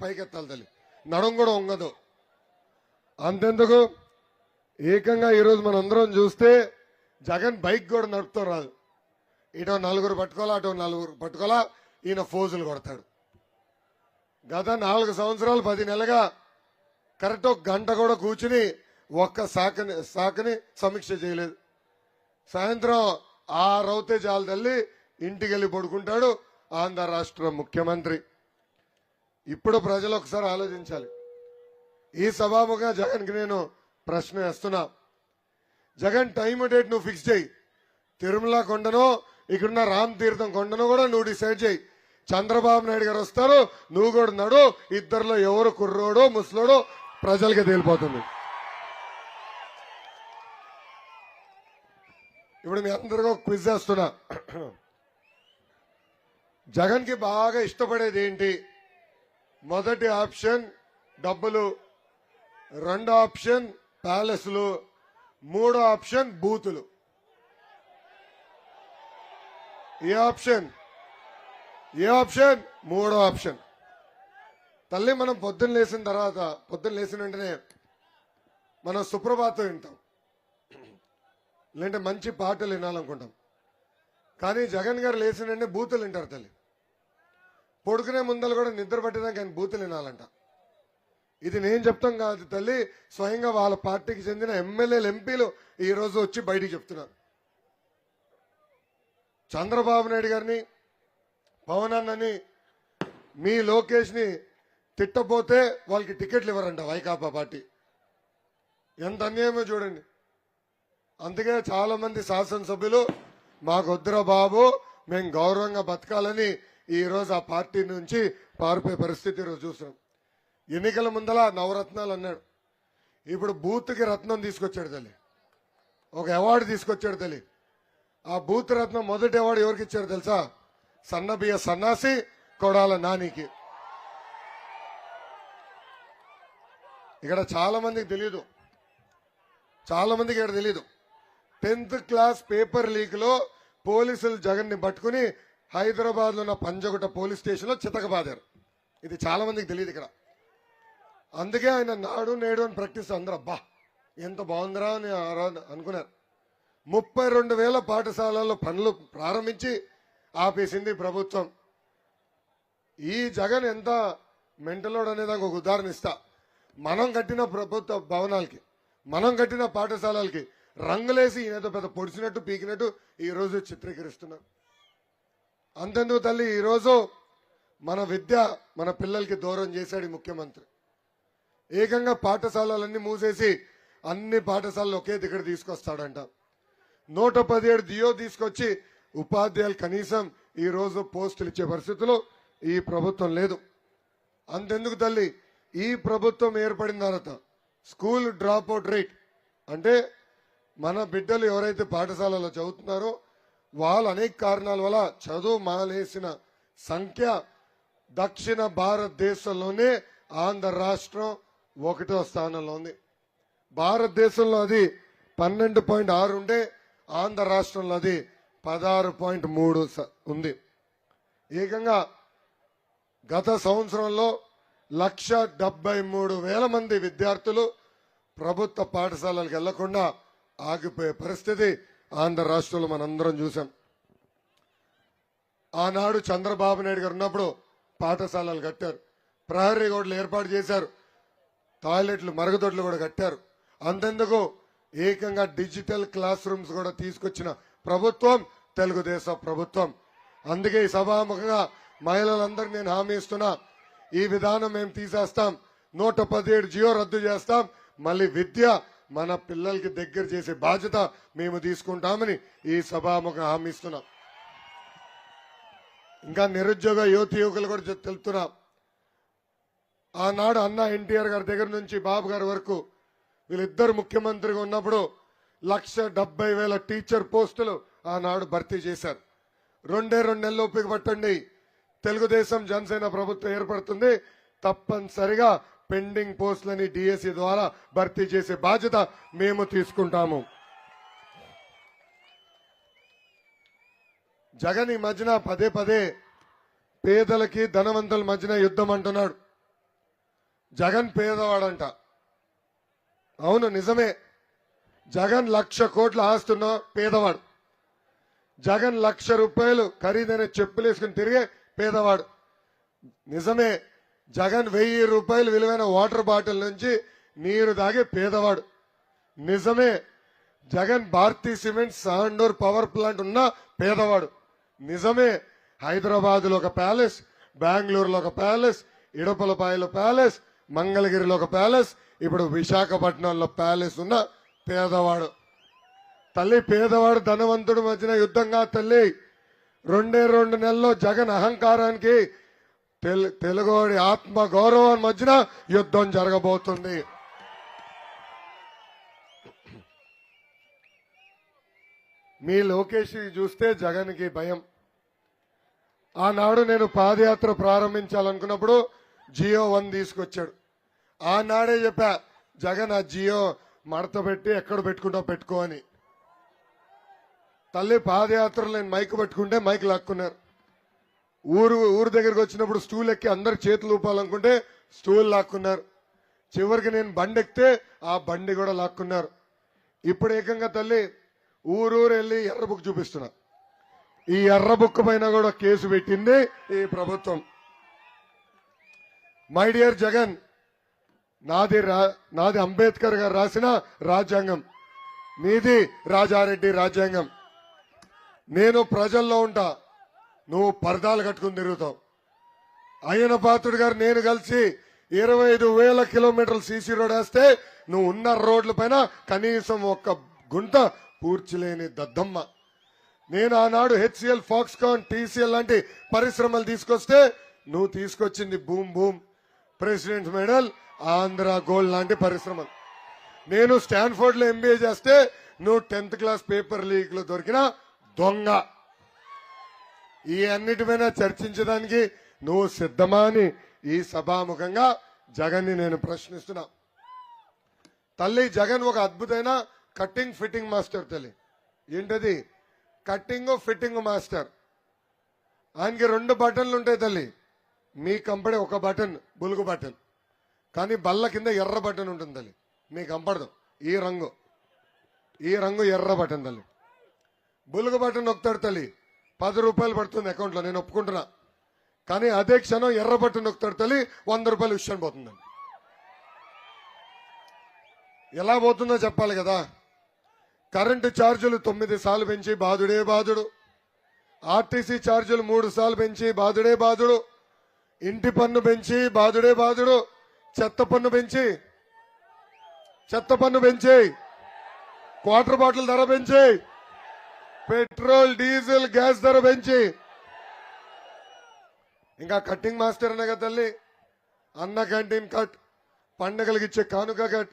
పైకెత్తాలి తల్లి, నడుం కూడా వంగదు. అంతెందుకు ఏకంగా ఈరోజు మనందరం చూస్తే జగన్ బైక్ కూడా నడుపుతూ రాదు. ఇటో నలుగురు పట్టుకోవాలా, అటో నలుగురు పట్టుకోవాలా, ఈయన ఫోజులు కొడతాడు. గత 4 సంవత్సరాలు 10 నెలలుగా కరెక్ట్ ఒక గంట కూడా కూర్చుని ఒక్క శాఖని సమీక్ష చేయలేదు. సాయంత్రం 6 అవుతే చాలు తల్లి ఇంటికి వెళ్ళి పడుకుంటాడు ఆంధ్ర రాష్ట్ర ముఖ్యమంత్రి. ఇప్పుడు ప్రజలు ఒకసారి ఆలోచించాలి. ఈ సభాముఖంగా జగన్కి నేను ప్రశ్న వేస్తున్నా. జగన్ టైం డేట్ నువ్వు ఫిక్స్ చేయి. తిరుమల కొండనో ఇక్కడున్న రామ్ తీర్థం కొండను కూడా నువ్వు డిసైడ్ చేయి. చంద్రబాబు నాయుడు గారు వస్తారు, నువ్వు కూడా నడు. ఇద్దరిలో ఎవరు కుర్రోడో ముసలోడో ప్రజలకి తేలిపోతుంది. ఇప్పుడు మీ అందరికీ ఒక క్విజ్ వేస్తున్నా. జగన్ కి బాగా ఇష్టపడేది ఏంటి? మొదటి ఆప్షన్ డబ్బులు, రెండో ఆప్షన్ ప్యాలెస్లు, మూడో ఆప్షన్ బూతులు. ఏ ఆప్షన్? మూడో ఆప్షన్. తల్లి మనం పొద్దున్న లేచిన తర్వాత, పొద్దున్న లేచిన వెంటనే మనం సుప్రభాతం వింటాం, లేదంటే మంచి పాటలు వినాలనుకుంటాం. కానీ జగన్ గారు లేచిన వెంటనే బూతులు వింటారు తల్లి. పడుకునే ముందలు కూడా నిద్ర పట్టేదానికి ఆయన బూతులు వినాలంట. ఇది నేను చెప్తాం కాదు తల్లి, స్వయంగా వాళ్ళ పార్టీకి చెందిన ఎమ్మెల్యేలు ఎంపీలు ఈ రోజు వచ్చి బయటికి చెప్తున్నారు. చంద్రబాబు నాయుడు గారిని, పవన్ అన్నని, మీ లోకేష్ ని తిట్టపోతే వాళ్ళకి టికెట్లు ఇవ్వరంట వైకాపా పార్టీ. ఎంత అన్యాయమో చూడండి. అందుకే చాలా మంది శాసనసభ్యులు మాకు వద్దురా బాబు, మేము గౌరవంగా బతకాలని ఈ రోజు ఆ పార్టీ నుంచి పారిపోయే పరిస్థితి ఈరోజు చూసాం. ఎన్నికల ముందల నవరత్నాలు అన్నాడు, ఇప్పుడు బూత్కి రత్నం తీసుకొచ్చాడు తల్లి, ఒక అవార్డు తీసుకొచ్చాడు తల్లి. ఆ బూత్ రత్నం మొదటి అవార్డు ఎవరికి ఇచ్చారు తెలుసా? సన్నబియ్య సన్నాసి కొడాల నానికి. ఇక్కడ చాలా మందికి తెలియదు, 10th క్లాస్ పేపర్ లీక్ లో పోలీసులు జగన్ ని పట్టుకుని హైదరాబాద్ లో ఉన్న పంజగుట్ట పోలీస్ స్టేషన్ లో చితకబాదారు. ఇది చాలా మందికి తెలియదు ఇక్కడ. అందుకే ఆయన నాడు నేడు అని ప్రకటిస్తూ అందరూ అబ్బా ఎంత బాగుందిరా అని అనుకున్నారు. 32,000 పాఠశాలల్లో పనులు ప్రారంభించి ఆపేసింది ప్రభుత్వం. ఈ జగన్ ఎంత మెంటలోడ్ అనేదానికి ఒక ఉదాహరణ ఇస్తా. మనం కట్టిన ప్రభుత్వ భవనాలకి, మనం కట్టిన పాఠశాలలకి రంగులేసి ఏదో పెద్ద పొడిచినట్టు పీకినట్టు ఈ రోజు చిత్రీకరిస్తున్నారు. అంతెందుకు తల్లి, ఈరోజు మన విద్య మన పిల్లలకి దూరం చేశాడు ఈ ముఖ్యమంత్రి. ఏకంగా పాఠశాలలన్నీ మూసేసి అన్ని పాఠశాలలు ఒకే దగ్గర తీసుకొస్తాడంట. 117 దియో తీసుకొచ్చి ఉపాధ్యాయులు కనీసం ఈ రోజు పోస్టులు ఇచ్చే పరిస్థితుల్లో ఈ ప్రభుత్వం లేదు. అంతెందుకు తల్లి, ఈ ప్రభుత్వం ఏర్పడిన తర్వాత స్కూల్ డ్రాప్ అవుట్ రేట్ అంటే మన బిడ్డలు ఎవరైతే పాఠశాలలో చదువుతున్నారో వాళ్ళు అనేక కారణాల వల్ల చదువు మానేసిన సంఖ్య దక్షిణ భారతదేశంలోనే ఆంధ్ర రాష్ట్రం 1వ స్థానంలో ఉంది. భారతదేశంలో అది 12.6 ఉంటే ఆంధ్ర రాష్ట్రంలో అది 16.3 ఉంది. ఏకంగా గత సంవత్సరంలో 173,000 మంది విద్యార్థులు ప్రభుత్వ పాఠశాలలకు వెళ్లకుండా ఆగిపోయే పరిస్థితి ఆంధ్ర రాష్ట్రంలో మనందరం చూసాం. ఆనాడు చంద్రబాబు నాయుడు గారు ఉన్నప్పుడు పాఠశాలలు కట్టారు, ప్రహరీ గోడలు ఏర్పాటు చేశారు, టాయిలెట్లు మరుగుదొడ్లు కూడా కట్టారు. అంతెందుకు ఏకంగా డిజిటల్ క్లాస్ రూమ్స్ కూడా తీసుకొచ్చిన ప్రభుత్వం తెలుగుదేశం ప్రభుత్వం. అందుకే ఈ సభాముఖంగా మహిళలందరికీ నేను హామీ ఇస్తున్నా, ఈ విధానం మేము తీసేస్తాం, 117 జియో రద్దు చేస్తాం, మళ్ళీ విద్య మన పిల్లలకి దగ్గర చేసే బాధ్యత మేము తీసుకుంటామని ఈ సభాముఖంగా హామీ ఇస్తున్నాం. ఇంకా నిరుద్యోగ యువకులు కూడా తెలుపుతున్నాం. ఆనాడు అన్న ఎన్టీఆర్ గారి దగ్గర నుంచి బాబు గారి వరకు వీళ్ళిద్దరు ముఖ్యమంత్రిగా ఉన్నప్పుడు 170,000 టీచర్ పోస్టులు ఆనాడు భర్తీ చేశారు. 2 నెలలు ఓపిక పట్టండి, తెలుగుదేశం జనసేన ప్రభుత్వం ఏర్పడుతుంది, తప్పనిసరిగా పెండింగ్ పోస్టులని డిఎస్సి ద్వారా భర్తీ చేసే బాధ్యత మేము తీసుకుంటాము. జగన్ ఈ మధ్యన పదే పేదలకి ధనవంతుల మధ్యన యుద్ధం అంటున్నాడు. జగన్ పేదవాడంట. అవును, నిజమే. జగన్ 1,00,000 కోట్ల ఆస్తున్న పేదవాడు. జగన్ 1,00,000 రూపాయలు ఖరీదైన చెప్పులేసుకుని తిరిగే పేదవాడు. నిజమే. జగన్ 1,000 రూపాయలు విలువైన వాటర్ బాటిల్ నుంచి నీరు తాగే పేదవాడు. నిజమే. Jagan Bharathi cement Sandur power plant ఉన్న పేదవాడు. నిజమే. హైదరాబాద్ లో ఒక ప్యాలెస్, బెంగళూరులో ఒక ప్యాలెస్, ఇడపలపాయలో ప్యాలెస్, మంగళగిరిలో ఒక ప్యాలెస్, ఇప్పుడు విశాఖపట్నంలో ప్యాలెస్ ఉన్న పేదవాడు. తల్లి, పేదవాడు ధనవంతుడు మధ్యన యుద్ధంగా తల్లి. 2 నెలల్లో జగన్ అహంకారానికి తెలుగువాడి ఆత్మ గౌరవం మధ్యన యుద్ధం జరగబోతుంది. మీ లోకేష్ చూస్తే జగన్కి భయం. ఆనాడు నేను పాదయాత్ర ప్రారంభించాలనుకున్నప్పుడు జియో 1 తీసుకొచ్చాడు. ఆనాడే చెప్పా, జగన్ ఆ జియో మడత పెట్టి ఎక్కడ పెట్టుకుంటావు పెట్టుకో అని. తల్లి, పాదయాత్రలో నేను మైక్ పట్టుకుంటే మైక్ లాక్కున్నారు. ఊరు దగ్గరికి వచ్చినప్పుడు స్టూల్ ఎక్కి అందరు చేతులు ఊపాలనుకుంటే స్టూల్ లాక్కున్నారు. చివరికి నేను బండి ఎక్కితే ఆ బండి కూడా లాక్కున్నారు. ఇప్పుడు ఏకంగా తల్లి ఊరూరు వెళ్ళి ఎర్ర బుక్ చూపిస్తున్నా. ఈ ఎర్ర బుక్ పైన కూడా కేసు పెట్టింది ఈ ప్రభుత్వం. మై డియర్ జగన్, నాది అంబేద్కర్ గారు రాసిన రాజ్యాంగం, నీది రాజారెడ్డి రాజ్యాంగం. నేను ప్రజల్లో ఉంటా, నువ్వు పరదాలు కట్టుకుని తిరుగుతావు. అయ్యన పాత్రుడు గారు నేను కలిసి 25,000 కిలోమీటర్లు సీసీ రోడ్ వేస్తే నువ్వు ఉన్న రోడ్ల పైన కనీసం ఒక్క గుంట పూడ్చలేని దద్దమ్మ. నేను ఆనాడు హెచ్సిఎల్, ఫాక్స్కాన్, టీసీఎల్ లాంటి పరిశ్రమలు తీసుకొస్తే నువ్వు తీసుకొచ్చింది boom boom, president medal, Andhra gold లాంటి పరిశ్రమలు. నేను స్టాన్ఫోర్డ్ లో ఎంబీఏ చేస్తే నువ్వు 10th క్లాస్ పేపర్ లీక్ లో దొరికిన దొంగ. ఈ అన్నిటిపైన చర్చించడానికి నువ్వు సిద్ధమా అని ఈ సభాముఖంగా జగన్ ని నేను ప్రశ్నిస్తున్నా. తల్లి, జగన్ ఒక అద్భుతమైన కట్టింగ్ ఫిట్టింగ్ మాస్టర్. తల్లి, ఏంటది? Cutting fitting master. ఆయనకి 2 బటన్లు ఉంటాయి తల్లి. మీ కంపెనీ ఒక బటన్ బులుగు బటన్, కానీ బల్ల కింద ఎర్ర బటన్ ఉంటుంది తల్లి. మీకు కంపడదు. ఈ రంగు ఎర్ర బటన్ తల్లి. బులుగు బటన్ నొక్కుతాడు తల్లి, 10 రూపాయలు పడుతుంది అకౌంట్లో, నేను ఒప్పుకుంటున్నా. కానీ అదే క్షణం ఎర్ర బటన్ నొక్కుతాడు తల్లి, 100 రూపాయలు విషయం పోతుందండి. ఎలా పోతుందో చెప్పాలి కదా. కరెంటు ఛార్జీలు 9 సార్లు పెంచి బాధుడే బాధుడు. ఆర్టీసీ ఛార్జీలు 3 సార్లు పెంచి బాధుడే బాధుడు. ఇంటి పన్ను పెంచి బాధుడే బాధుడు. చెత్త పన్ను పెంచి క్వార్టర్ బాటిల్ ధర పెంచి, పెట్రోల్ డీజిల్ గ్యాస్ ధర పెంచి, ఇంకా కట్టింగ్ మాస్టర్ అనే కదా తల్లి. అన్న క్యాంటీన్ కట్, పండగలకు ఇచ్చే కానుక కట్,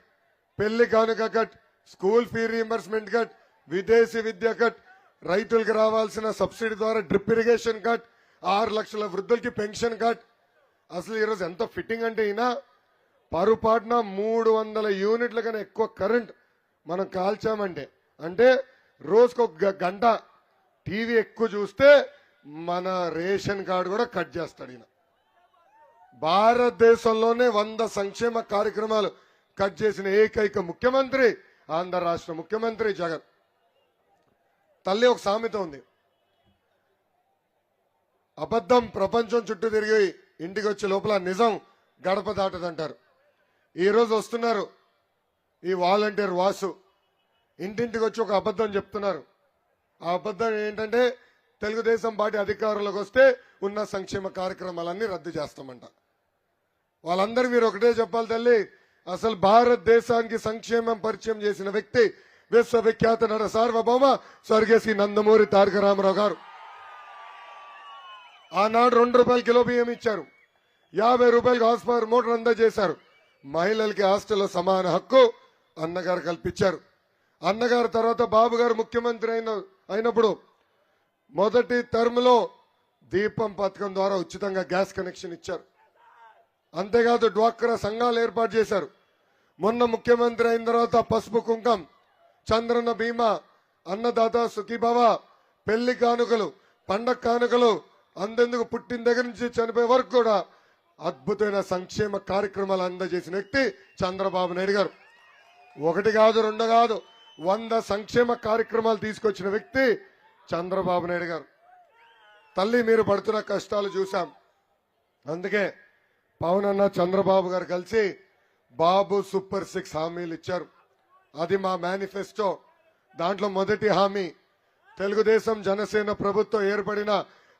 పెళ్లి కానుక cut, school fee reimbursement cut, విదేశీ విద్య కట్, రైతులకు రావాల్సిన సబ్సిడీ ద్వారా డ్రిప్ ఇరిగేషన్ కట్, 6 లక్షల వృద్ధులకి పెన్షన్ కట్. అసలు ఈరోజు ఎంత ఫిట్టింగ్ అంటే ఈయన పరుపాటున 300 యూనిట్ల కన్నా ఎక్కువ కరెంట్ మనం కాల్చామంటే, అంటే రోజుకు 1 గంట టీవీ ఎక్కువ చూస్తే మన రేషన్ కార్డు కూడా కట్ చేస్తాడు ఈయన. భారతదేశంలోనే 100 సంక్షేమ కార్యక్రమాలు కట్ చేసిన ఏకైక ముఖ్యమంత్రి ఆంధ్ర రాష్ట్ర ముఖ్యమంత్రి జగన్. తల్లి, ఒక సామెత ఉంది, అబద్ధం ప్రపంచం చుట్టూ తిరిగి ఇంటికి వచ్చే లోపల నిజం గడప దాటదంటారు. ఈ రోజు వస్తున్నారు ఈ వాలంటీర్ వాసు, ఇంటింటికి వచ్చి ఒక అబద్ధం చెప్తున్నారు. ఆ అబద్ధం ఏంటంటే తెలుగుదేశం పార్టీ అధికారంలోకి వస్తే ఉన్న సంక్షేమ కార్యక్రమాలన్నీ రద్దు చేస్తామంట. వాళ్ళందరూ మీరు ఒకటే చెప్పాలి తల్లి, అసలు భారతదేశానికి సంక్షేమం పరిచయం చేసిన వ్యక్తి విశ్వవిఖ్యాత నట సార్వభౌమ స్వర్గీయ శ్రీ నందమూరి తారక రామారావు గారు. ఆనాడు 2 రూపాయలు కిలో బియ్యం ఇచ్చారు, 50 రూపాయలకు హార్స్ పవర్ మోటార్ అందజేశారు. మహిళలకి హాస్టల్లో సమాన హక్కు అన్నగారు కల్పించారు. అన్నగారు తర్వాత బాబు గారు ముఖ్యమంత్రి అయినప్పుడు మొదటి టర్మ్ లో దీపం పథకం ద్వారా ఉచితంగా గ్యాస్ కనెక్షన్ ఇచ్చారు. అంతేకాదు డ్వాక్రా సంఘాలు ఏర్పాటు చేశారు. మొన్న ముఖ్యమంత్రి అయిన తర్వాత పసుపు కుంకం, చంద్రన్న బీమా, అన్నదాత సుఖీభవ, పెళ్లి కానుకలు, పండగ కానుకలు అందేందుకు పుట్టిన దగ్గర నుంచి చనిపోయే వరకు కూడా అద్భుతమైన సంక్షేమ కార్యక్రమాలు అందజేసిన వ్యక్తి చంద్రబాబు నాయుడు గారు. ఒకటి కాదు, రెండు కాదు, 100 సంక్షేమ కార్యక్రమాలు తీసుకొచ్చిన వ్యక్తి చంద్రబాబు నాయుడు గారు. తల్లి మీరు పడుతున్న కష్టాలు చూశాం. అందుకే పవన్ అన్న చంద్రబాబు గారు కలిసి బాబు సూపర్ 6 హామీలు ఇచ్చారు. అది మా మేనిఫెస్టో. దాంట్లో మొదటి హామీ, తెలుగుదేశం జనసేన ప్రభుత్వం ఏర్పడిన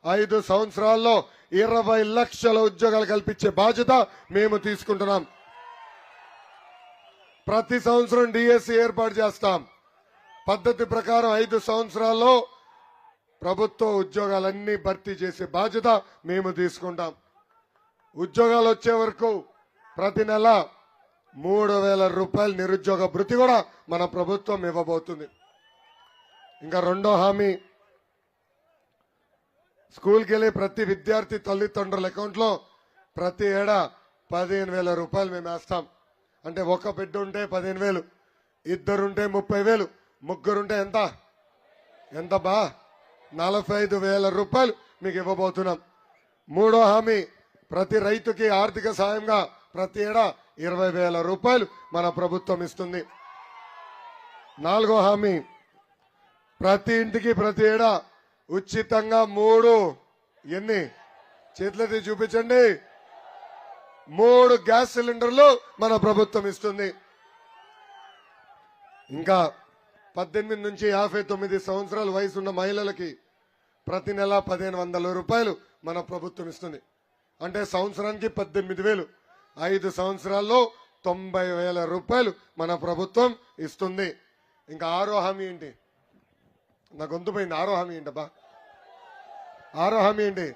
5 సంవత్సరాల్లో 20 లక్షల ఉద్యోగాలు కల్పించే బాధ్యత మేము తీసుకుంటున్నాం. ప్రతి సంవత్సరం డిఎస్సి ఏర్పాటు చేస్తాం. పద్ధతి ప్రకారం 5 సంవత్సరాల్లో ప్రభుత్వ ఉద్యోగాలన్నీ భర్తీ చేసే బాధ్యత మేము తీసుకుంటాం. ఉద్యోగాలు వచ్చే వరకు ప్రతి నెల 3,000 రూపాయలు నిరుద్యోగ భృతి కూడా మన ప్రభుత్వం ఇవ్వబోతుంది. ఇంకా రెండో హామీ, స్కూల్కి వెళ్ళే ప్రతి విద్యార్థి తల్లిదండ్రుల అకౌంట్లో ప్రతి ఏడా 15,000 రూపాయలు మేము వేస్తాం. అంటే ఒక బిడ్డ ఉంటే 15,000, ఇద్దరుంటే 30,000, ముగ్గురుంటే ఎంత బా 45,000 రూపాయలు మీకు ఇవ్వబోతున్నాం. మూడో హామీ, ప్రతి రైతుకి ఆర్థిక సాయంగా ప్రతి ఏడా 20,000 రూపాయలు మన ప్రభుత్వం ఇస్తుంది. నాలుగో హామీ, ప్రతి ఇంటికి ప్రతి ఏడా ఉచితంగా 3 ఎన్ని చేతులైతే చూపించండి 3 గ్యాస్ సిలిండర్లు మన ప్రభుత్వం ఇస్తుంది. ఇంకా 18 నుంచి 59 సంవత్సరాల వయసు ఉన్న మహిళలకి ప్రతి నెల 1,500 రూపాయలు మన ప్రభుత్వం ఇస్తుంది. అంటే సంవత్సరానికి 18,000, 5 సంవత్సరాల్లో 90,000 రూపాయలు మన ప్రభుత్వం ఇస్తుంది. ఇంకా ఆరో హామీ ఏంటి? నా గొంతు పోయింది. ఆరో హామీ ఏంటబ్బా? ఆరో హామీ ఏంటి?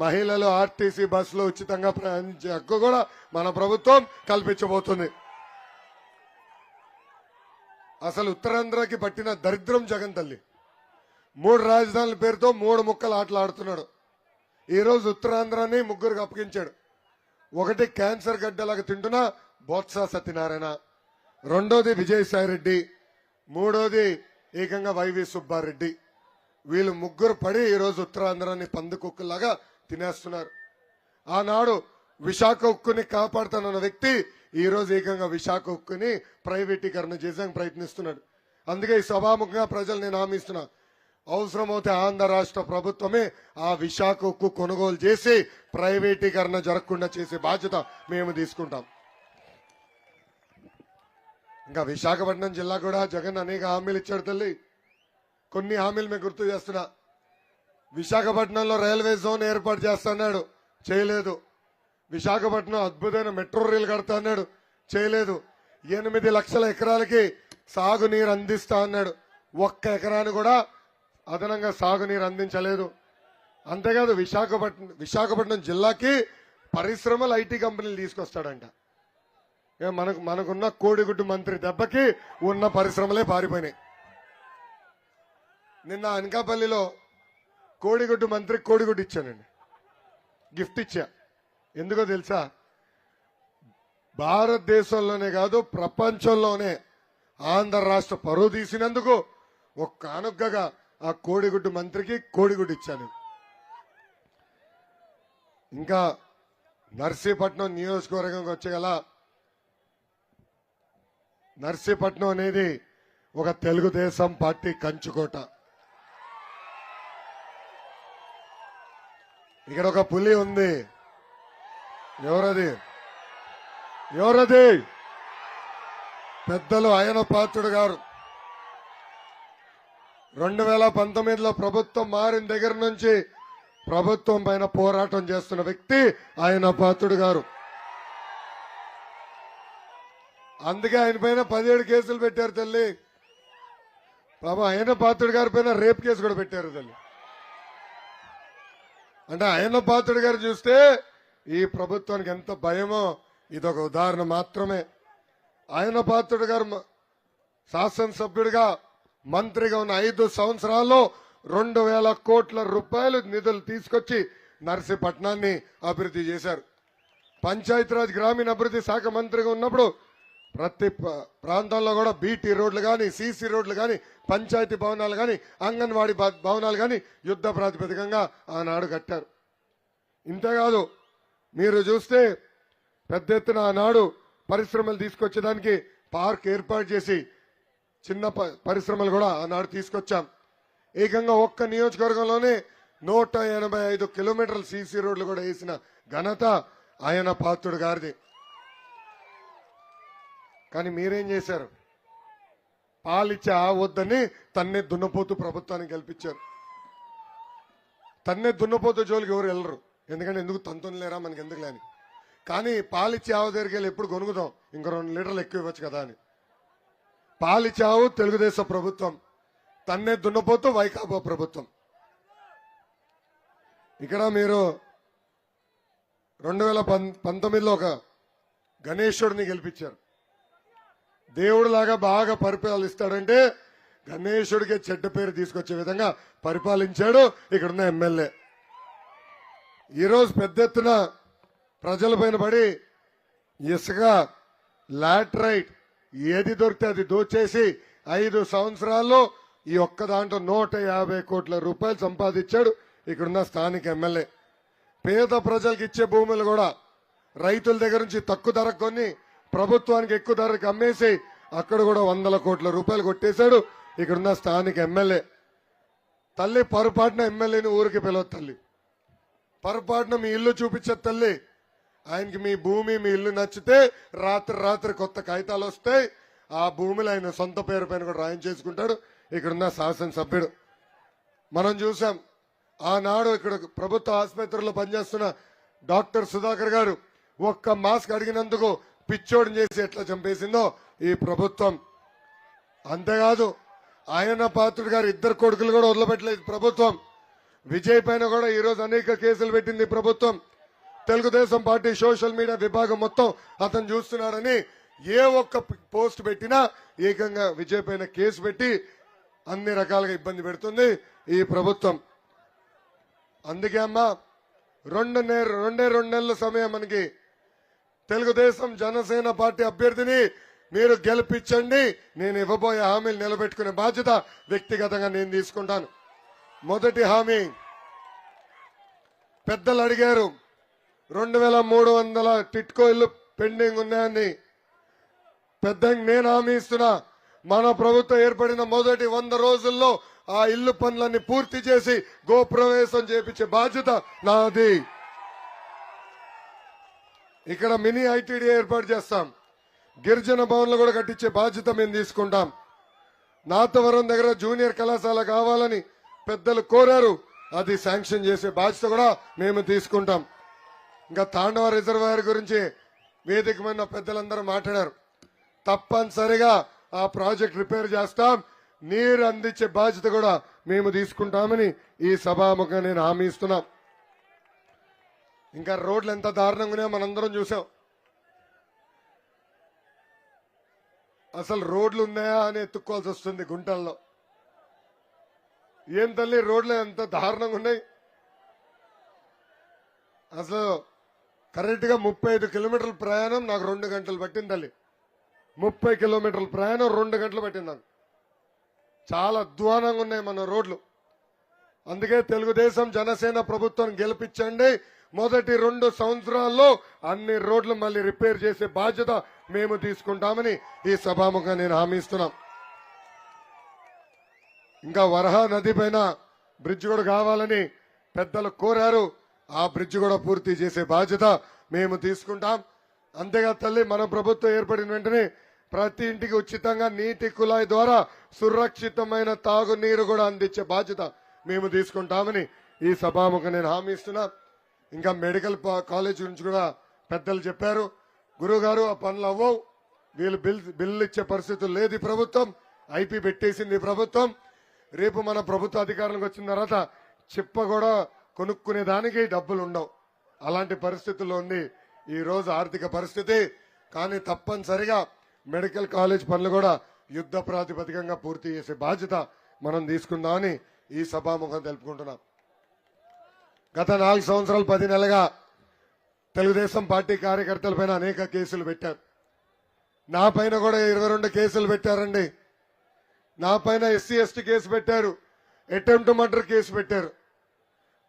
మహిళలు ఆర్టీసీ బస్సులో ఉచితంగా ప్రయాణించే హక్కు కూడా మన ప్రభుత్వం కల్పించబోతుంది. అసలు ఉత్తరాంధ్రకి పట్టిన దరిద్రం జగన్ తల్లి 3 రాజధానుల పేరుతో 3 ముక్కలు ఆటలు ఆడుతున్నాడు. ఈరోజు ఉత్తరాంధ్రాన్ని 3కి అప్పగించాడు. ఒకటి క్యాన్సర్ గడ్డలాగా తింటున్న బొత్స సత్యనారాయణ, రెండోది విజయసాయిరెడ్డి, మూడోది ఏకంగా వైవి సుబ్బారెడ్డి. వీళ్ళు 3 పడి ఈరోజు ఉత్తరాంధ్రాన్ని పందుకుక్కలాగా తినేస్తున్నారు. ఆనాడు విశాఖ ఉక్కుని కాపాడుతానన్న వ్యక్తి ఈరోజు ఏకంగా విశాఖ ఉక్కుని ప్రైవేటీకరణ చేసేందుకు ప్రయత్నిస్తున్నాడు. అందుకే ఈ సభాముఖంగా ప్రజలు నేను హామీ ఇస్తున్నా, అవసరమైతే ఆంధ్ర రాష్ట్ర ప్రభుత్వమే ఆ విశాఖ ఉక్కు కొనుగోలు చేసి ప్రైవేటీకరణ జరగకుండా చేసే బాధ్యత మేము తీసుకుంటాం. ఇంకా విశాఖపట్నం జిల్లా కూడా జగన్ అనేక హామీలు ఇచ్చాడు తల్లి. కొన్ని హామీలు మేము గుర్తు చేస్తున్నా. విశాఖపట్నంలో రైల్వే జోన్ ఏర్పాటు చేస్తాడు, చేయలేదు. విశాఖపట్నం అద్భుతమైన మెట్రో రైలు కడతా అన్నాడు, చేయలేదు. 8 లక్షల ఎకరాలకి సాగునీరు అందిస్తా అన్నాడు, 1 ఎకరాన్ని కూడా అదనంగా సాగునీరు అందించలేదు. అంతేకాదు విశాఖపట్నం జిల్లాకి పరిశ్రమలు ఐటీ కంపెనీలు తీసుకొస్తాడంట. మనకున్న కోడిగుడ్డు మంత్రి దెబ్బకి ఉన్న పరిశ్రమలే పారిపోయినాయి. నిన్న అనకాపల్లిలో కోడిగుడ్డు మంత్రి కోడిగుడ్డు ఇచ్చానండి, గిఫ్ట్ ఇచ్చా. ఎందుకో తెలుసా? భారతదేశంలోనే కాదు ప్రపంచంలోనే ఆంధ్ర రాష్ట్ర పరువు తీసినందుకు ఒక కానుకగా ఆ కోడిగుడ్డు మంత్రికి కోడిగుడ్డు ఇచ్చాను. ఇంకా నర్సీపట్నం నియోజకవర్గంకి వచ్చేగల నర్సీపట్నం అనేది ఒక తెలుగుదేశం పార్టీ కంచుకోట. ఇక్కడ ఒక పులి ఉంది. ఎవరది? పెద్దలు ఆయన పాత్రుడు గారు 2019లో ప్రభుత్వం మారిన దగ్గర నుంచి ప్రభుత్వం పైన పోరాటం చేస్తున్న వ్యక్తి ఆయన పాత్రుడు గారు. అందుకే ఆయన పైన 17 కేసులు పెట్టారు తల్లి. బాబా ఆయన పాత్రుడు గారి పైన రేప్ కేసు కూడా పెట్టారు తల్లి. అంటే ఆయన పాత్రుడు గారు చూస్తే ఈ ప్రభుత్వానికి ఎంత భయమో ఇదొక ఉదాహరణ మాత్రమే. ఆయన పాత్రుడు గారు శాసనసభ్యుడిగా మంత్రిగా ఉన్న 5 సంవత్సరాల్లో 2,000 కోట్ల రూపాయలు నిధులు తీసుకొచ్చి నర్సీపట్నాన్ని అభివృద్ధి చేశారు. పంచాయతీరాజ్ గ్రామీణ అభివృద్ధి శాఖ మంత్రిగా ఉన్నప్పుడు ప్రతి ప్రాంతంలో కూడా బీటీ రోడ్లు కానీ, సీసీ రోడ్లు కానీ, పంచాయతీ భవనాలు కానీ, అంగన్వాడీ భవనాలు కానీ యుద్ధ ప్రాతిపదికంగా ఆనాడు కట్టారు. ఇంతేకాదు మీరు చూస్తే పెద్ద ఎత్తున ఆనాడు పరిశ్రమలు తీసుకొచ్చేదానికి పార్క్ ఏర్పాటు చేసి చిన్న పరిశ్రమలు కూడా ఆనాడు తీసుకొచ్చాం. ఏకంగా ఒక్క నియోజకవర్గంలోనే 185 కిలోమీటర్ల సీసీ రోడ్లు కూడా వేసిన ఘనత ఆయన పాత్రుడు గారిది. కానీ మీరేం చేశారు? పాలిచ్చే ఆ వద్దని తన్నే దున్నపోతూ ప్రభుత్వానికి గెలిపించారు. తన్నే దున్నపోతూ జోలికి ఎవరు వెళ్ళరు, ఎందుకంటే ఎందుకు తంతుని లేరా మనకి ఎందుకు లేని. కానీ పాలిచ్చే ఆవు దగ్గరికి వెళ్ళి ఎప్పుడు కొనుగుదాం, ఇంకో 2 లీటర్లు ఎక్కువ ఇవ్వచ్చు కదా అని. పాలిచ్చే ఆవు తెలుగుదేశం ప్రభుత్వం, తన్నే దున్నపోతూ వైకాపా ప్రభుత్వం. ఇక్కడ మీరు 2019లో ఒక గణేశుడిని గెలిపించారు. దేవుడిలాగా బాగా పరిపాలిస్తాడంటే గణేశుడికి చెడ్డ పేరు తీసుకొచ్చే విధంగా పరిపాలించాడు ఇక్కడున్న ఎమ్మెల్యే. ఈరోజు పెద్ద ఎత్తున ప్రజలపైన పడి ఇసుక, లాటరైట్ ఏది దొరికితే అది దోచేసి 5 సంవత్సరాల్లో ఈ ఒక్క దాంట్లో 150 కోట్ల రూపాయలు సంపాదించాడు ఇక్కడున్న స్థానిక ఎమ్మెల్యే. పేద ప్రజలకు ఇచ్చే భూములు కూడా రైతుల దగ్గర నుంచి తక్కువ ధరకు కొని ప్రభుత్వానికి ఎక్కువ ధరకు అమ్మేసి అక్కడ కూడా 100 కోట్ల రూపాయలు కొట్టేశాడు ఇక్కడున్న స్థానిక ఎమ్మెల్యే. తల్లి పొరపాటున ఎమ్మెల్యేని ఊరికి పిలవదు తల్లి, పొరపాటున మీ ఇల్లు చూపించదు తల్లి. ఆయనకి మీ భూమి, మీ ఇల్లు నచ్చితే రాత్రి కొత్త కాగితాలు వస్తాయి. ఆ భూమిలో ఆయన సొంత పేరు పైన కూడా రాయించేసుకుంటాడు ఇక్కడున్న శాసనసభ్యుడు. మనం చూసాం ఆనాడు ఇక్కడ ప్రభుత్వ ఆసుపత్రిలో పనిచేస్తున్న డాక్టర్ సుధాకర్ గారు ఒక్క మాస్క్ అడిగినందుకు పిచ్చోడిని చేసి ఎట్లా చంపేసిందో ఈ ప్రభుత్వం. అంతేకాదు ఆయన పాత్రుడు గారు 2 కొడుకులు కూడా వదిలిపెట్టలేదు ప్రభుత్వం. విజయ్ పైన కూడా ఈరోజు అనేక కేసులు పెట్టింది ప్రభుత్వం. తెలుగుదేశం పార్టీ సోషల్ మీడియా విభాగం మొత్తం అతను చూస్తున్నాడని ఏ ఒక్క పోస్ట్ పెట్టినా ఏకంగా విజయ్ పైన కేసు పెట్టి అన్ని రకాలుగా ఇబ్బంది పెడుతుంది ఈ ప్రభుత్వం. అందుకే అమ్మా 2 నెలల సమయం మనకి. తెలుగుదేశం జనసేన పార్టీ అభ్యర్థిని మీరు గెలిపించండి, నేను ఇవ్వబోయే హామీలు నిలబెట్టుకునే బాధ్యత వ్యక్తిగతంగా నేను తీసుకుంటాను. మొదటి హామీ, పెద్దలు అడిగారు 2300 టిట్కో ఇల్లు పెండింగ్ ఉన్నాయని. పెద్దంగా నేను హామీ ఇస్తున్నా, మన ప్రభుత్వం ఏర్పడిన మొదటి 100 రోజుల్లో ఆ ఇల్లు పనులన్నీ పూర్తి చేసి గోప్రవేశం చేపించే బాధ్యత నాది. ఇక్కడ మినీ ఐటీడీ ఏర్పాటు చేస్తాం, గిరిజన భవన్లు కూడా కట్టించే బాధ్యత మేము తీసుకుంటాం. నాతవరం దగ్గర జూనియర్ కళాశాల కావాలని పెద్దలు కోరారు, అది శాంక్షన్ చేసే బాధ్యత కూడా మేము తీసుకుంటాం. ఇంకా తాండవ రిజర్వాయర్ గురించి వేదిక మీద పెద్దలందరూ మాట్లాడారు. తప్పనిసరిగా ఆ ప్రాజెక్ట్ రిపేర్ చేస్తాం, నీరు అందించే బాధ్యత కూడా మేము తీసుకుంటామని ఈ సభాముఖంగా నేను హామీ ఇస్తున్నాం. ఇంకా రోడ్లు ఎంత దారుణంగా ఉన్నాయో మనందరం చూసాం. అసలు రోడ్లు ఉన్నాయా అని ఎత్తుక్కోవాల్సి వస్తుంది గుంటల్లో. ఏం తల్లి రోడ్లు ఎంత దారుణంగా ఉన్నాయి. అసలు కరెక్ట్ గా 35 కిలోమీటర్ల ప్రయాణం నాకు 2 గంటలు పట్టింది తల్లి. 30 కిలోమీటర్ల ప్రయాణం 2 గంటలు పట్టింది నాకు. చాలా అధ్వానంగా ఉన్నాయి మన రోడ్లు. అందుకే తెలుగుదేశం జనసేన ప్రభుత్వం గెలిపించండి, మొదటి 2 సంవత్సరాల్లో అన్ని రోడ్లు మళ్ళీ రిపేర్ చేసే బాధ్యత మేము తీసుకుంటామని ఈ సభాముఖంగా నేను హామీ ఇస్తున్నాం. ఇంకా వరహా నది పైన బ్రిడ్జ్ కూడా కావాలని పెద్దలు కోరారు, ఆ బ్రిడ్జ్ కూడా పూర్తి చేసే బాధ్యత మేము తీసుకుంటాం. అంతేగా తల్లి, మన ప్రభుత్వం ఏర్పడిన వెంటనే ప్రతి ఇంటికి ఉచితంగా నీటి కుళాయి ద్వారా సురక్షితమైన తాగునీరు కూడా అందించే బాధ్యత మేము తీసుకుంటామని ఈ సభాముఖంగా నేను హామీ ఇస్తున్నా. ఇంకా మెడికల్ కాలేజ్ గురించి కూడా పెద్దలు చెప్పారు. గురువు గారు ఆ పనులు అవ్వవు, వీళ్ళు బిల్లు ఇచ్చే పరిస్థితులు లేదు ఈ ప్రభుత్వం, ఐపీ పెట్టేసింది ప్రభుత్వం. రేపు మన ప్రభుత్వ అధికారంలోకి వచ్చిన తర్వాత చిప్ప కూడా కొనుక్కునే దానికి డబ్బులు ఉండవు. అలాంటి పరిస్థితుల్లో ఉంది ఈ రోజు ఆర్థిక పరిస్థితి. కానీ తప్పనిసరిగా మెడికల్ కాలేజ్ పనులు కూడా యుద్ధ ప్రాతిపదికంగా పూర్తి చేసే బాధ్యత మనం తీసుకుందామని ఈ సభాముఖం తెలుపుకుంటున్నాం. గత 4 సంవత్సరాలు 10 నెలలుగా తెలుగుదేశం పార్టీ కార్యకర్తలపైన అనేక కేసులు పెట్టారు. నా పైన కూడా 22 కేసులు పెట్టారండి. నా పైన ఎస్సీ ఎస్టీ కేసు పెట్టారు, అటెంప్ట్ మర్డర్ కేసు పెట్టారు.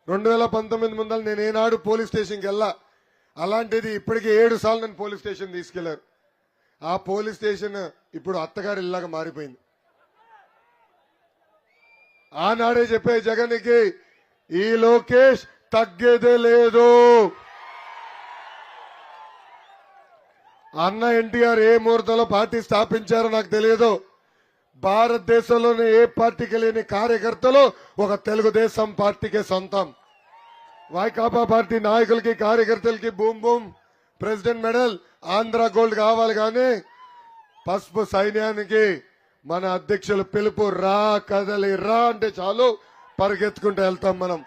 2019 ముందర నేను ఏనాడు పోలీస్ స్టేషన్కి వెళ్ళా. అలాంటిది ఇప్పటికి 7 సార్లు నన్ను పోలీస్ స్టేషన్ తీసుకెళ్లారు. ఆ పోలీస్ స్టేషన్ ఇప్పుడు అత్తగారి ఇల్లాగా మారిపోయింది. ఆనాడే చెప్పే జగన్కి, ఈ లోకేష్ తగ్గేదే లేదు. అన్న ఎన్టీఆర్ ఏ ముహూర్తంలో పార్టీ స్థాపించారో నాకు తెలియదు. భారతదేశంలోని ఏ పార్టీకి లేని కార్యకర్తలు ఒక తెలుగుదేశం పార్టీకే సొంతం. వైకాపా పార్టీ నాయకులకి కార్యకర్తలకి boom boom president medal Andhra gold కావాలి, కానీ పసుపు సైన్యానికి మన అధ్యక్షులు పిలుపు రా కదలి రా అంటే చాలు పరిగెత్తుకుంటూ వెళ్తాం. మనం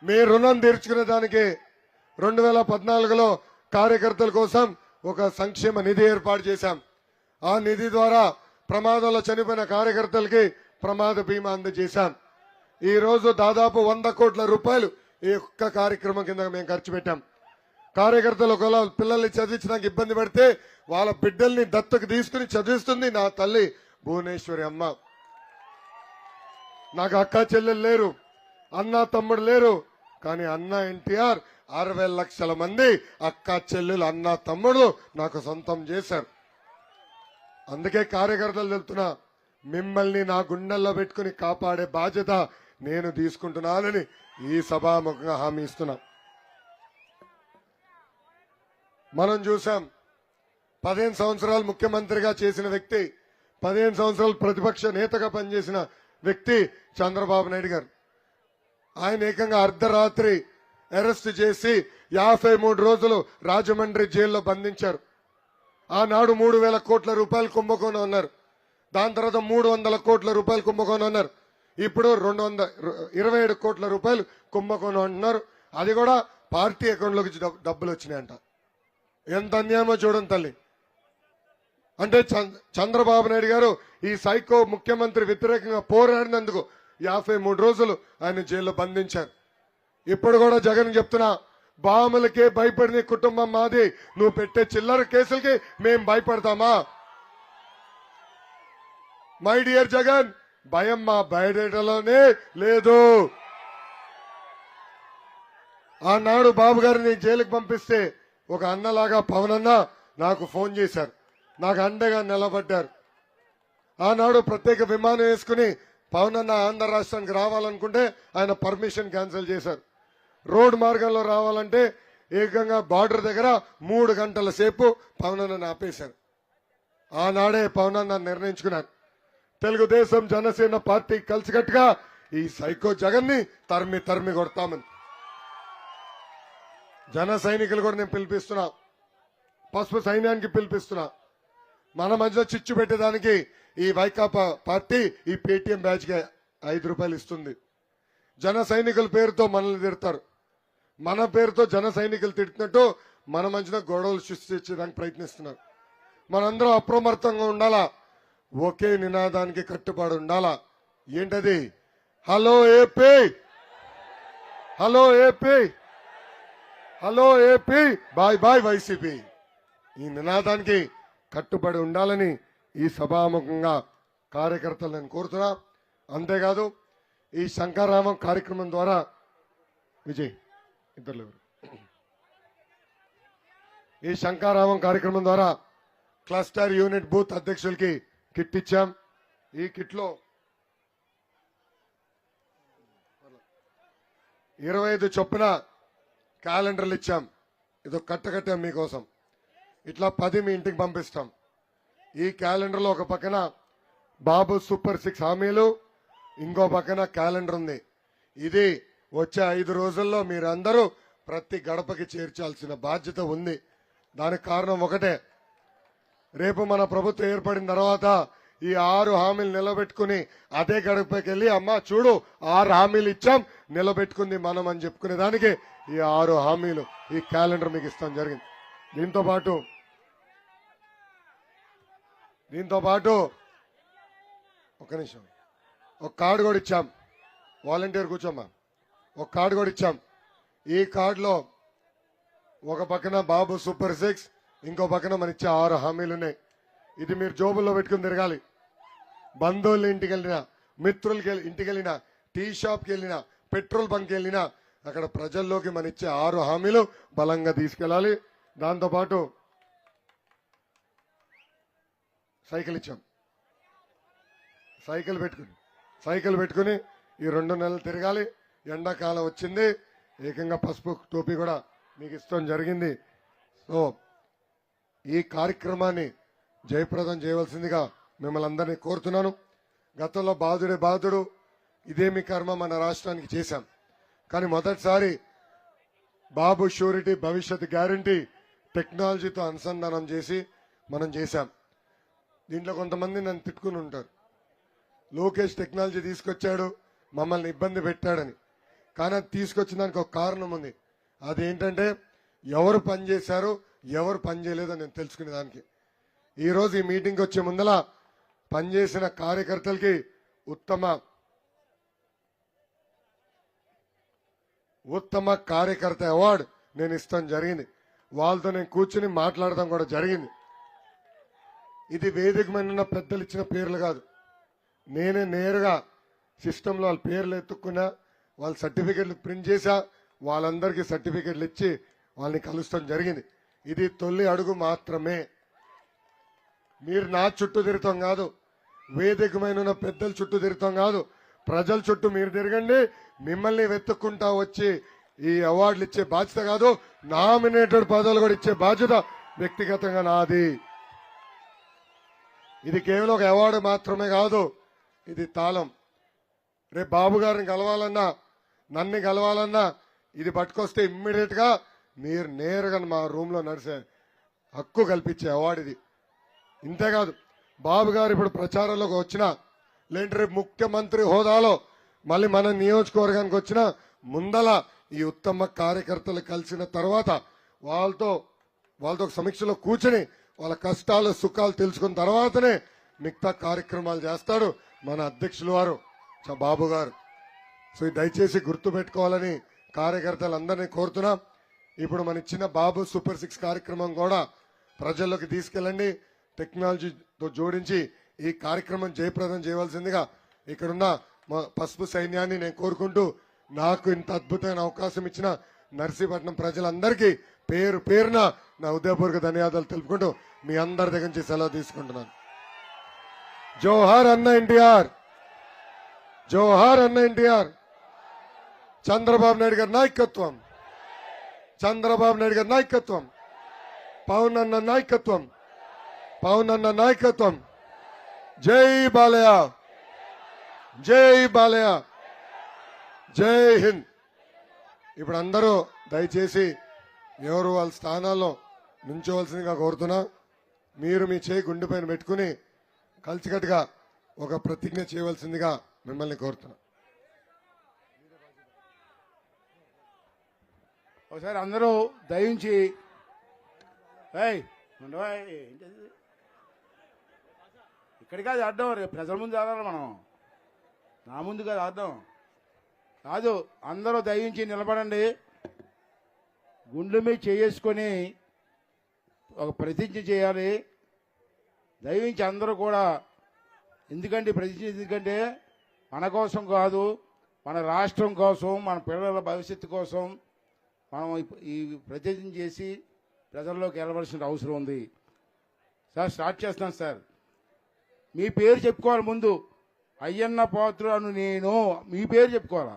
మీ రుణం తీర్చుకునే దానికి 2014లో కార్యకర్తల కోసం ఒక సంక్షేమ నిధి ఏర్పాటు చేశాం. ఆ నిధి ద్వారా ప్రమాదంలో చనిపోయిన కార్యకర్తలకి ప్రమాద బీమా అందజేశాం. ఈ రోజు దాదాపు 100 కోట్ల రూపాయలు ఈ ఒక్క కార్యక్రమం కింద మేము ఖర్చు పెట్టాం. కార్యకర్తలు ఒకవేళ పిల్లల్ని చదివించడానికి ఇబ్బంది పడితే వాళ్ళ బిడ్డల్ని దత్తకు తీసుకుని చదివిస్తుంది నా తల్లి భువనేశ్వరి అమ్మ. నాకు అక్క చెల్లెలు లేరు, అన్న తమ్ముడు లేరు, కానీ అన్న ఎన్టీఆర్ 60 లక్షల మంది అక్క చెల్లెలు అన్న తమ్ముడు నాకు సొంతం చేశారు. అందుకే కార్యకర్తలు చెప్తున్నా, మిమ్మల్ని నా గుండెల్లో పెట్టుకుని కాపాడే బాధ్యత నేను తీసుకుంటున్నానని ఈ సభాముఖంగా హామీ ఇస్తున్నా. మనం చూసాం, 15 సంవత్సరాలు ముఖ్యమంత్రిగా చేసిన వ్యక్తి, 15 సంవత్సరాలు ప్రతిపక్ష నేతగా పనిచేసిన వ్యక్తి చంద్రబాబు నాయుడు గారు. ఆయన ఏకంగా అర్ధరాత్రి అరెస్ట్ చేసి 53 రోజులు రాజమండ్రి జైల్లో బంధించారు. ఆనాడు 3,000 కోట్ల రూపాయలు కుంభకోణం అన్నారు. దాని తర్వాత 300 కోట్ల రూపాయలు కుంభకోణం అన్నారు. ఇప్పుడు 227 కోట్ల రూపాయలు కుంభకోణం అంటున్నారు. అది కూడా పార్టీ అకౌంట్లోకి డబ్బులు వచ్చినాయంట. ఎంత అన్యాయమో చూడండి తల్లి. అంటే చంద్రబాబు నాయుడు గారు ఈ సైకో ముఖ్యమంత్రి వ్యతిరేకంగా పోరాడినందుకు 53 రోజులు ఆయన జైల్లో బంధించారు. ఇప్పుడు కూడా జగన్ చెప్తున్నా, బాములకే భయపడిన కుటుంబం మాది, నువ్వు పెట్టే చిల్లర కేసులకి మేం భయపడతామా? మై డియర్ జగన్, భయం మా బయటలోనే లేదు. ఆనాడు బాబు గారిని జైలుకి పంపిస్తే ఒక అన్నలాగా పవన్ అన్న నాకు ఫోన్ చేశారు, నాకు అండగా నిలబడ్డారు. ఆనాడు ప్రత్యేక విమానం వేసుకుని పవన్ అన్న ఆంధ్ర రాష్ట్రానికి రావాలనుకుంటే ఆయన పర్మిషన్ క్యాన్సిల్ చేశారు. రోడ్ మార్గంలో రావాలంటే ఏకంగా బార్డర్ దగ్గర 3 గంటల సేపు పవన్ అన్న ఆపేశారు. ఆనాడే పవన్ అన్న నిర్ణయించుకున్నారు, తెలుగుదేశం జనసేన పార్టీ కలిసికట్టుగా ఈ సైకో జగన్ ని తరిమి కొడతామని. జన సైనికులు కూడా నేను పిలిపిస్తున్నా, పసుపు సైన్యానికి పిలిపిస్తున్నా. మన మధ్య చిచ్చు పెట్టేదానికి ఈ వైకాపా పార్టీ ఈ పేటీఎం బ్యాచ్ కి 5 రూపాయలు ఇస్తుంది. జన సైనికుల పేరుతో మనల్ని తిడతారు, మన పేరుతో జన సైనికులు తిడుతున్నట్టు మన మధ్యన గొడవలు సృష్టించడానికి ప్రయత్నిస్తున్నారు. మనందరం అప్రమత్తంగా ఉండాలా, ఒకే నినాదానికి కట్టుబడి ఉండాలా. ఏంటది? Hello AP, hello AP, hello AP, bye bye YCP. ఈ నినాదానికి కట్టుబడి ఉండాలని ఈ సభాముఖంగా కార్యకర్తలు నేను కోరుతున్నా. అంతేకాదు, ఈ శంకరామం కార్యక్రమం ద్వారా విజయ్ ఇద్దరు ఈ శంకరామం కార్యక్రమం ద్వారా క్లస్టర్ యూనిట్ బూత్ అధ్యక్షులకి కిట్ ఇచ్చాం. ఈ కిట్ లో 25 చొప్పున క్యాలెండర్లు ఇచ్చాం. ఇదో కట్టకట్టాం మీకోసం. ఇట్లా 10 మీ ఇంటికి పంపిస్తాం. ఈ క్యాలెండర్ లో ఒక పక్కన బాబు సూపర్ 6 హామీలు, ఇంకో పక్కన క్యాలెండర్ ఉంది. ఇది వచ్చే 5 రోజుల్లో మీరందరూ ప్రతి గడపకి చేర్చాల్సిన బాధ్యత ఉంది. దానికి కారణం ఒకటే, రేపు మన ప్రభుత్వం ఏర్పడిన తర్వాత ఈ 6 హామీలు నిలబెట్టుకుని అదే గడపకి వెళ్ళి అమ్మా చూడు 6 హామీలు ఇచ్చాం, నిలబెట్టుకుంది మనం అని చెప్పుకునే దానికి ఈ 6 హామీలు ఈ క్యాలెండర్ మీకు ఇస్తాం జరిగింది. దీంతో పాటు ఒక నిమిషం, ఒక కార్డు కూడా ఇచ్చాం. వాలంటీర్ కూర్చోమ్మా. ఒక కార్డు కూడా ఇచ్చాం. ఈ కార్డులో ఒక పక్కన బాబు సూపర్ 6, ఇంకో పక్కన మన ఇచ్చే 6 హామీలు ఉన్నాయి. ఇది మీరు జోబుల్లో పెట్టుకుని తిరగాలి. బంధువుల ఇంటికి వెళ్ళినా, మిత్రులకి ఇంటికి వెళ్ళినా, టీ షాప్కి వెళ్ళినా, పెట్రోల్ బంక్కి వెళ్ళినా అక్కడ ప్రజల్లోకి మన ఇచ్చే 6 హామీలు బలంగా తీసుకెళ్లాలి. దాంతోపాటు సైకిల్ ఇచ్చాం. సైకిల్ పెట్టుకుని ఈ 2 నెలలు తిరగాలి. ఎండాకాలం వచ్చింది, ఏకంగా పసుపు టోపీ కూడా మీకు ఇష్టం జరిగింది. సో ఈ కార్యక్రమాన్ని జయప్రదం చేయవలసిందిగా మిమ్మల్ని అందరినీ కోరుతున్నాను. గతంలో బాధుడే బాధుడు ఇదేమి కర్మ మన రాష్ట్రానికి చేశాం. కానీ మొదటిసారి బాబు షూరిటీ భవిష్యత్ గ్యారంటీ టెక్నాలజీతో అనుసంధానం చేసి మనం చేశాం. దీంట్లో కొంతమంది నన్ను తిట్టుకుని ఉంటారు, లోకేష్ టెక్నాలజీ తీసుకొచ్చాడు మమ్మల్ని ఇబ్బంది పెట్టాడని. కానీ అది తీసుకొచ్చిన దానికి ఒక కారణం ఉంది. అదేంటంటే ఎవరు పని చేశారు ఎవరు పని చేయలేదో నేను తెలుసుకునే దానికి. ఈరోజు ఈ మీటింగ్కి వచ్చే ముందల పనిచేసిన కార్యకర్తలకి ఉత్తమ కార్యకర్త అవార్డు నేను ఇస్తాం జరిగింది. వాళ్ళతో నేను కూర్చుని మాట్లాడటం కూడా జరిగింది. ఇది వేదిక మీద ఉన్న పెద్దలు ఇచ్చిన పేర్లు కాదు, నేనే నేరుగా సిస్టంలో వాళ్ళ పేర్లు ఎత్తుక్కున్నా, వాళ్ళ సర్టిఫికెట్లు ప్రింట్ చేశా, వాళ్ళందరికీ సర్టిఫికెట్లు ఇచ్చి వాళ్ళని కలుస్తాం జరిగింది. ఇది తొలి అడుగు మాత్రమే. మీరు నా చుట్టూ తిరుగుతాం కాదు, వేదిక మీద ఉన్న పెద్దల చుట్టూ తిరుగుతాం కాదు, ప్రజల చుట్టూ మీరు తిరగండి. మిమ్మల్ని వెతుక్కుంటా వచ్చి ఈ అవార్డులు ఇచ్చే బాధ్యత కాదు, నామినేటెడ్ పదవులు కూడా ఇచ్చే బాధ్యత వ్యక్తిగతంగా నాది. ఇది కేవలం ఒక అవార్డు మాత్రమే కాదు, ఇది తాళం. రేపు బాబు గారిని కలవాలన్నా నన్ను కలవాలన్నా ఇది పట్టుకొస్తే ఇమ్మీడియట్ గా మీరు నేరుగా మా రూమ్ లో నడిచే హక్కు కల్పించే అవార్డు ఇది. ఇంతేకాదు, బాబు గారు ఇప్పుడు ప్రచారంలోకి వచ్చినా లేదంటే రేపు ముఖ్యమంత్రి హోదాలో మళ్ళీ మన నియోజకవర్గానికి వచ్చిన ముందల ఈ ఉత్తమ కార్యకర్తలు కలిసిన తర్వాత వాళ్ళతో ఒక సమీక్షలో కూర్చొని వాళ్ళ కష్టాలు సుఖాలు తెలుసుకున్న తర్వాతనే మిగతా కార్యక్రమాలు చేస్తాడు మన అధ్యక్షులు వారు బాబు గారు. సో దయచేసి గుర్తు పెట్టుకోవాలని కార్యకర్తలందరినీ కోరుతున్నాం. ఇప్పుడు మన ఇచ్చిన బాబు సూపర్ 6 కార్యక్రమం కూడా ప్రజల్లోకి తీసుకెళ్ళండి. టెక్నాలజీతో జోడించి ఈ కార్యక్రమం జయప్రదం చేయవలసిందిగా ఇక్కడున్న పసుపు సైన్యాన్ని నేను కోరుకుంటూ, నాకు ఇంత అద్భుతమైన అవకాశం ఇచ్చిన నర్సీపట్నం ప్రజలందరికీ పేరు పేరున నా హృదయపూర్వక ధన్యవాదాలు తెలుపుకుంటూ మీ అందరి దగ్గర నుంచి సెలవు తీసుకుంటున్నాను. జోహార్ అన్న ఎన్టీఆర్, జోహార్ అన్న ఎన్టీఆర్. చంద్రబాబు నాయుడు గారి నాయకత్వం, చంద్రబాబు నాయుడు గారి నాయకత్వం, పవన్ అన్న నాయకత్వం, పవన్ అన్న నాయకత్వం. జై బాలయ్య, జై బాలయ్య, జై హింద్. ఇప్పుడు అందరూ దయచేసి ఎవరు వాళ్ళ స్థానాల్లో నుంచోవలసిందిగా కోరుతున్నా. మీరు మీ చేయి గుండె పైన పెట్టుకుని కలిసికట్టుగా ఒక ప్రతిజ్ఞ చేయవలసిందిగా మిమ్మల్ని కోరుతున్నా. ఒకసారి అందరూ దయించి ఇక్కడికి అది ఆడడం, రేపు ప్రజల ముందు ఆడాలి, మనం నా ముందు కాదు ఆడడం కాదు. అందరూ దయించి నిలబడండి. గుండె మీద చేసుకొని ఒక ప్రతిజ్ఞ చేయాలి. దయించి అందరూ కూడా. ఎందుకంటే మన కోసం కాదు, మన రాష్ట్రం కోసం, మన పిల్లల భవిష్యత్తు కోసం మనం ఈ ప్రతిజ్ఞ చేసి ప్రజల్లోకి వెళ్ళవలసిన అవసరం ఉంది. సార్ స్టార్ట్ చేస్తున్నాను సార్. మీ పేరు చెప్పుకోవాలి ముందు. అయ్యన్న పాత్రుడు నేను, మీ పేరు చెప్పుకోవాలా.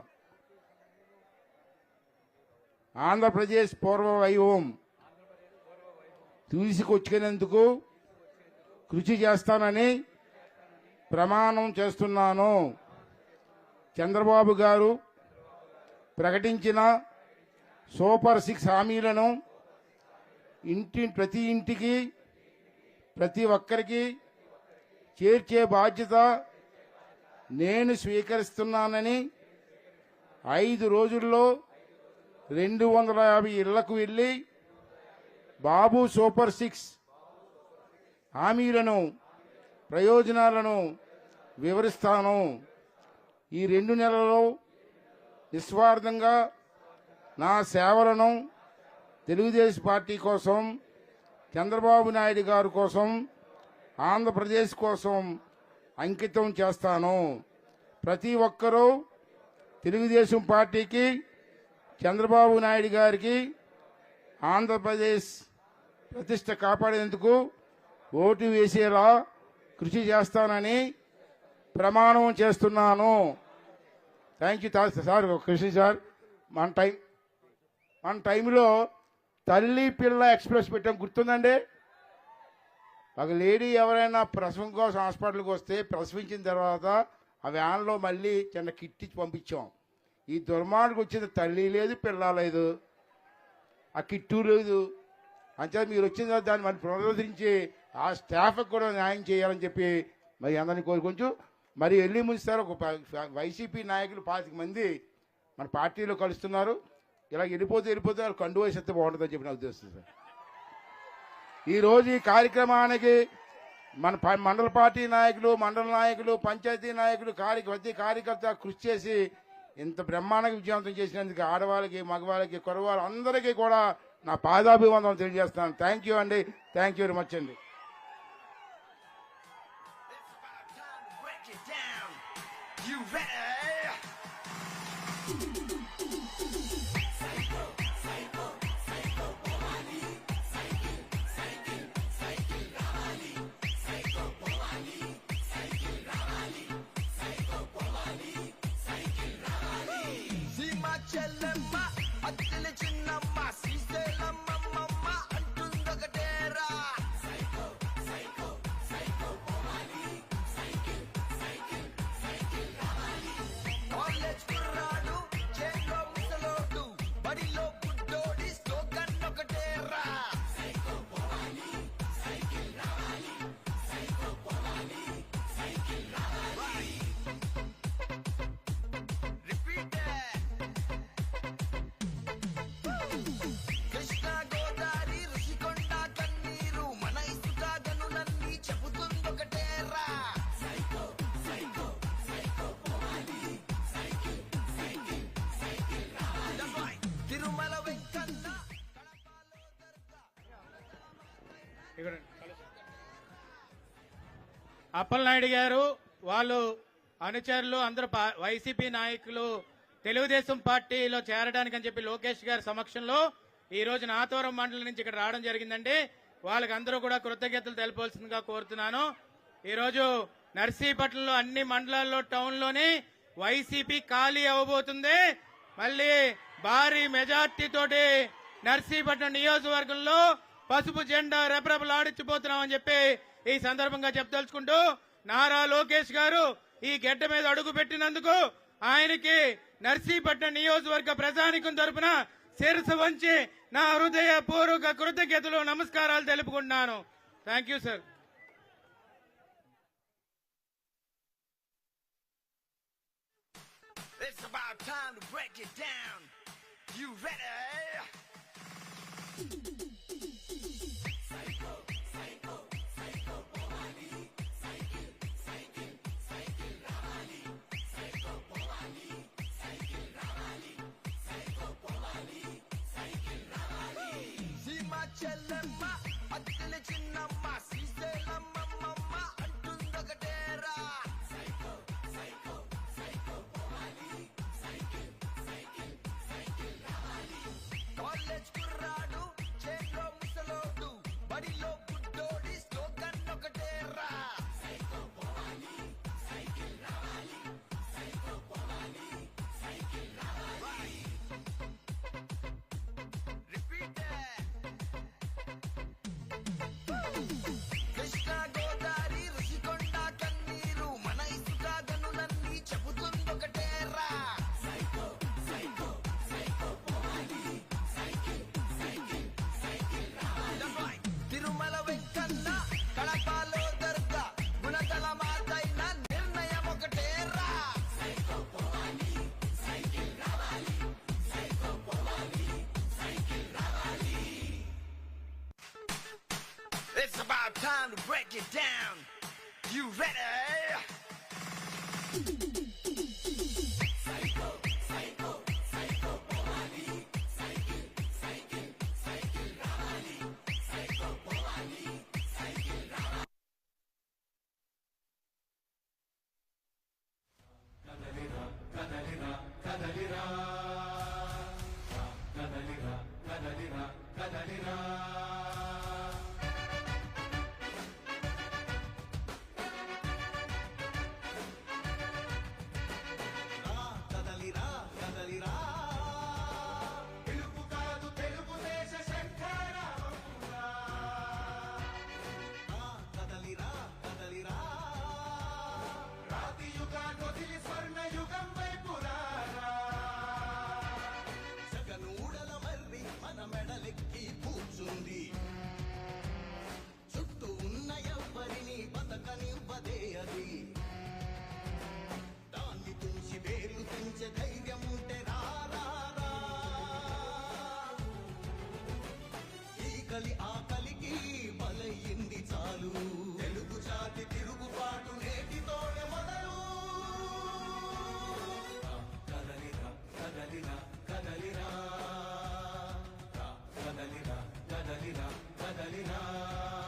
ఆంధ్రప్రదేశ్ పూర్వ వైభవం తీసుకొచ్చుకునేందుకు కృషి చేస్తానని ప్రమాణం చేస్తున్నాను. చంద్రబాబు గారు ప్రకటించిన సూపర్ 6 హామీలను ప్రతి ఇంటికి ప్రతి ఒక్కరికి చేర్చే బాధ్యత నేను స్వీకరిస్తున్నానని 5 రోజుల్లో 250 ఇళ్లకు వెళ్లి బాబు సూపర్ 6 హామీలను ప్రయోజనాలను వివరిస్తాను. ఈ 2 నెలల్లో నిస్వార్థంగా నా సేవలను తెలుగుదేశం పార్టీ కోసం, చంద్రబాబు నాయుడు గారి కోసం, ఆంధ్రప్రదేశ్ కోసం అంకితం చేస్తాను. ప్రతి ఒక్కరూ తెలుగుదేశం పార్టీకి చంద్రబాబు నాయుడు గారికి ఆంధ్రప్రదేశ్ ప్రతిష్ట కాపాడేందుకు ఓటు వేసేలా కృషి చేస్తానని ప్రమాణం చేస్తున్నాను. Thank you sir. కృషి సార్. మన టైంలో తల్లి పిల్ల ఎక్స్ప్రెస్ పెట్టాం, గుర్తుందండి? ఒక లేడీ ఎవరైనా ప్రసవం కోసం హాస్పిటల్కి వస్తే ప్రసవించిన తర్వాత ఆ వ్యాన్లో మళ్ళీ చిన్న కిట్ ఇచ్చి పంపించాం. ఈ దుర్మార్గం వచ్చింది, తల్లి లేదు పిల్ల లేదు, ఆ కిట్టు లేదు. అంతే మీరు వచ్చిన తర్వాత దాన్ని మళ్ళీ పునరుద్ధరించి ఆ స్టాఫ్కి కూడా న్యాయం చేయాలని చెప్పి మరి అందరినీ కోరుకుంటూ, మరి వెళ్ళి ముంచుతారు. ఒక వైసీపీ నాయకులు 25 మంది మన పార్టీలో కలుస్తున్నారు. ఇలా వెళ్ళిపోతే వాళ్ళు కండు వేసేస్తే బాగుంటుందని చెప్పి నాకు తెలుస్తుంది సార్. ఈరోజు ఈ కార్యక్రమానికి మన మండల పార్టీ నాయకులు, మండల నాయకులు, పంచాయతీ నాయకులు, ప్రతి కార్యకర్త కృషి చేసి ఇంత బ్రహ్మాండంగా విజయవంతం చేసినందుకు ఆడవాళ్ళకి, మగవాళ్ళకి, కుర్రవాళ్ళు అందరికీ కూడా నా పాదాభివందనం తెలియజేస్తున్నాను. థ్యాంక్ యూ అండి. థ్యాంక్ యూ వెరీ మచ్ అండి. అప్పలనాయుడు గారు వాళ్ళు అనుచరులు అందరూ వైసీపీ నాయకులు తెలుగుదేశం పార్టీలో చేరడానికి అని చెప్పి లోకేష్ గారి సమక్షంలో ఈ రోజు నాతవరం మండలం నుంచి ఇక్కడ రావడం జరిగిందండి. వాళ్ళకి అందరూ కూడా కృతజ్ఞతలు తెలపాల్సిందిగా కోరుతున్నాను. ఈరోజు నర్సీపట్నంలో అన్ని మండలాల్లో టౌన్లోని వైసీపీ ఖాళీ అవ్వబోతుంది. మళ్ళీ భారీ మెజార్టీ తోటి నర్సీపట్నం నియోజకవర్గంలో పసుపు జెండా రెపరెపలాడించిపోతున్నామని చెప్పి ఈ సందర్భంగా చెప్పదలుచుకుంటూ, నారా లోకేష్ గారు ఈ గెడ్డ మీద అడుగు పెట్టినందుకు ఆయనకి నర్సీపట్నం నియోజకవర్గ ప్రజానికం తరపున శిరసు వంచి నా హృదయపూర్వక కృతజ్ఞతలు, నమస్కారాలు తెలుపుకుంటున్నాను. Thank you sir. It's about time to break it down. You ready? చెల్లమ్మ అత్తల చిన్నమ్మ శ్రీశైలమ్మ మమ్మ అంటుందొకటేరా. కాలేజ్ కుర్రాడు చేతిలో ముసలోడు బడిలో బుడ్డోడి స్లోగన్ ఒకటేరా. కృష్ణా గోదావరి ఋషికొండ కన్నీరు మన ఇసుక గనులన్నీ చెబుతుందొకటేరా. తిరుమల వెంకన్న కడపలో దర్గా గుణదల మాతైన నిర్ణయం ఒకటేరా. It's about time to break it down. You ready?